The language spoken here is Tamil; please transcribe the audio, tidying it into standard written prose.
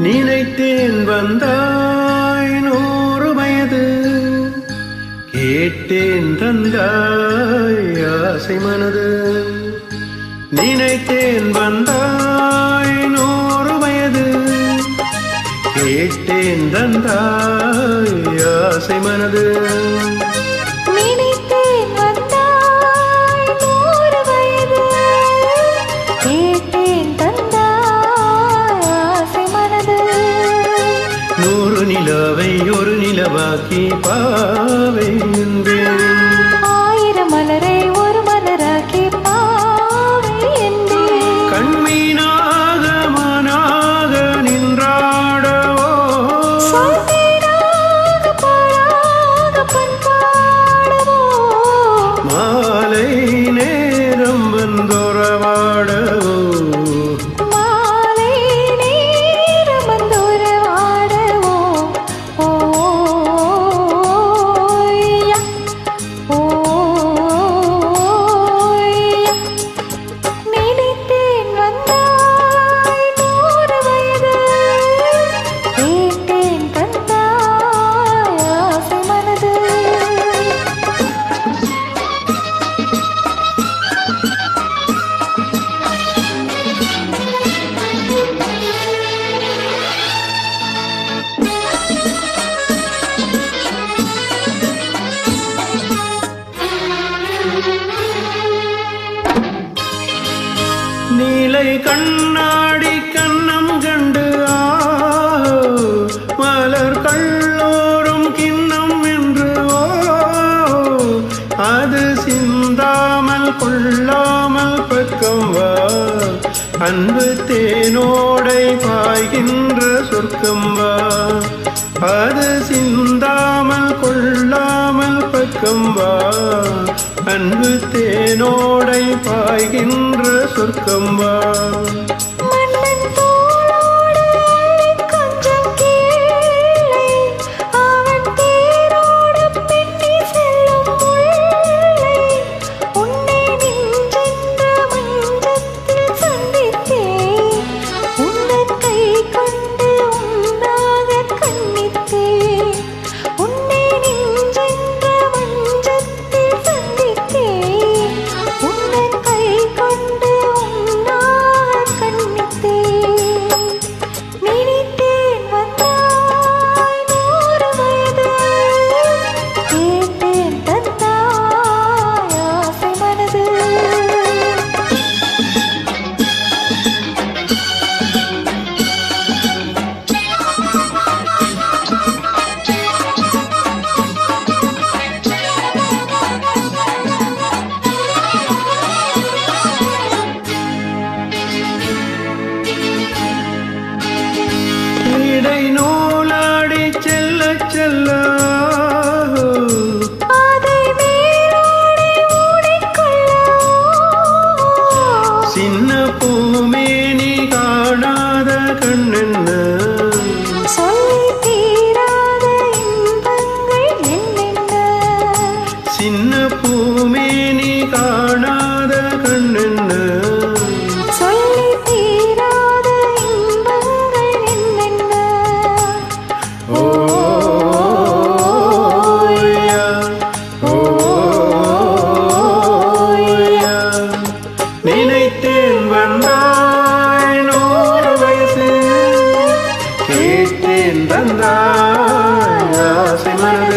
நினைத்தேன் வந்தாய் 100 வயது, கேட்டேன் தந்தாய் ஆசை மனது. நினைத்தேன் வந்தாய் 100 வயது, கேட்டேன் தந்தாய் ஆசை மனது. நிலவை ஒரு நிலவாக்கி பாவை என்பேன், 1000 மலரை ஒரு மலராக்கி பாவை என்பேன். கண்மீனாக மனாக நின்றாடவோ, சொல்வீடாக பாடாக பண்பாடவோ, மாலை நேரம் வந்தொரவாடவோ, நீலை கண்ணாடி கண்ணம் கண்டு மலர் கள்ளோரும் கிண்ணம் என்று அது சிந்தாமல் கொள்ளாமல் பக்கம் வா, அன்பு தேனோடை பாய்கின்ற சொர்க்கம் வா. அது சிந்தாமல் கொள்ளாமல் பக்கம் வா, அன்பு தேனோடை பாய்கின்ற சொர்க்கம் வா. நூலாடி செல்ல செல்ல சின்ன பூமேனி காணாத கண்ணென்ன, சின்ன பூமேனி காணாத கண்ணென்ன, நினைத்தேன் வந்தாய் 100 வயது, கேட்டேன் தந்தாய் ஆசை மனது.